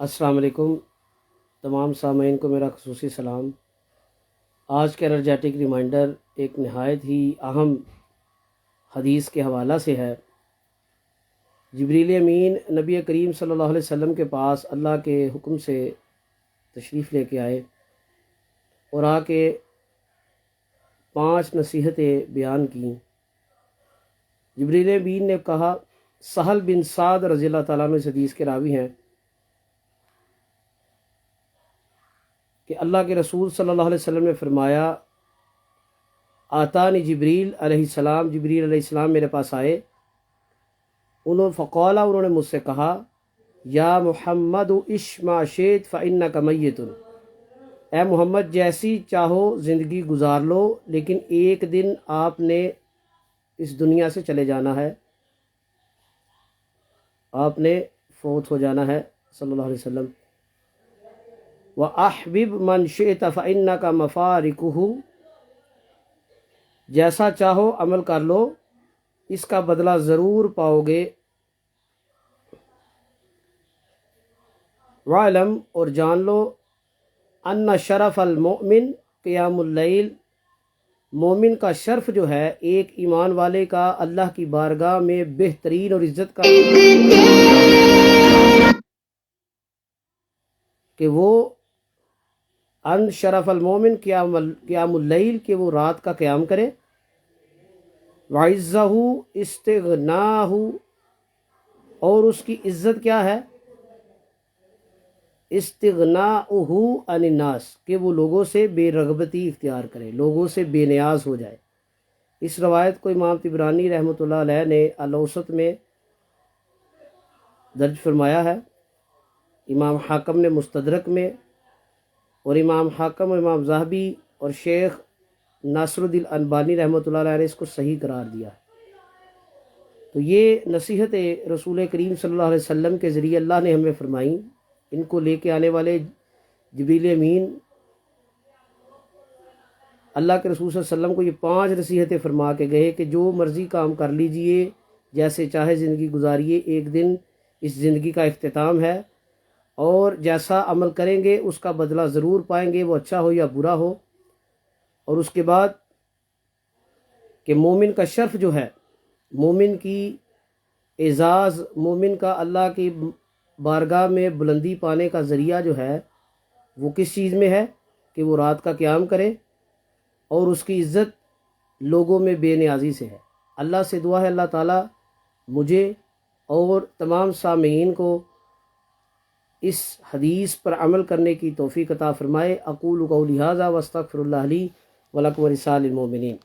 السلام علیکم تمام سامعین کو میرا خصوصی سلام۔ آج کا انرجیٹک ریمائنڈر ایک نہایت ہی اہم حدیث کے حوالہ سے ہے۔ جبریل امین نبی کریم صلی اللہ علیہ وسلم کے پاس اللہ کے حکم سے تشریف لے کے آئے اور آ کے 5 نصیحتیں بیان کیں۔ جبریل امین نے کہا، سہل بن سعد رضی اللہ تعالیٰ عنہ اس حدیث کے راوی ہیں کہ اللہ کے رسول صلی اللہ علیہ وسلم نے فرمایا، آتانی جبریل علیہ السلام، جبریل علیہ السلام میرے پاس آئے، انہوں نے مجھ سے کہا، یا محمد عش ما شئت فإنک میت، اے محمد جیسی چاہو زندگی گزار لو، لیکن ایک دن آپ نے اس دنیا سے چلے جانا ہے، آپ نے فوت ہو جانا ہے صلی اللہ علیہ وسلم۔ وَأَحْبِبْ مَنْ شِئْتَ فَإِنَّكَ مَفَارِقُهُ، جیسا چاہو عمل کر لو، اس کا بدلہ ضرور پاؤ گے۔ وَعْلَمْ، اور جان لو، أَنَّ شَرَفَ الْمُؤْمِنِ قِيَامُ اللَّيْلِ، مومن کا شرف جو ہے، ایک ایمان والے کا اللہ کی بارگاہ میں بہترین اور عزت کا کہ وہ ان شرف المومن قیام اللیل، کہ وہ رات کا قیام کرے، وعزہ استغناہ، اور اس کی عزت کیا ہے، استغناءہ عن الناس، کہ وہ لوگوں سے بے رغبتی اختیار کرے، لوگوں سے بے نیاز ہو جائے۔ اس روایت کو امام طبرانی رحمۃ اللہ علیہ نے الاوسط میں درج فرمایا ہے، امام حاکم نے مستدرک میں، اور امام حاکم، امام ذہبی اور شیخ ناصر الدین البانی رحمۃ اللہ علیہ نے اس کو صحیح قرار دیا۔ تو یہ نصیحت رسول کریم صلی اللہ علیہ وسلم کے ذریعے اللہ نے ہمیں فرمائیں۔ ان کو لے کے آنے والے جبریل امین اللہ کے رسول صلی اللہ علیہ وسلم کو یہ 5 نصیحتیں فرما کے گئے کہ جو مرضی کام کر لیجئے، جیسے چاہے زندگی گزاریے، ایک دن اس زندگی کا اختتام ہے، اور جیسا عمل کریں گے اس کا بدلہ ضرور پائیں گے، وہ اچھا ہو یا برا ہو۔ اور اس کے بعد کہ مومن کا شرف جو ہے، مومن کی اعزاز، مومن کا اللہ کی بارگاہ میں بلندی پانے کا ذریعہ جو ہے، وہ کس چیز میں ہے کہ وہ رات کا قیام کرے، اور اس کی عزت لوگوں میں بے نیازی سے ہے۔ اللہ سے دعا ہے اللہ تعالیٰ مجھے اور تمام سامعین کو اس حدیث پر عمل کرنے کی توفیق عطا فرمائے۔ اقول قولی ھذا واستغفر اللہ لی ولکم ولسائر المؤمنین۔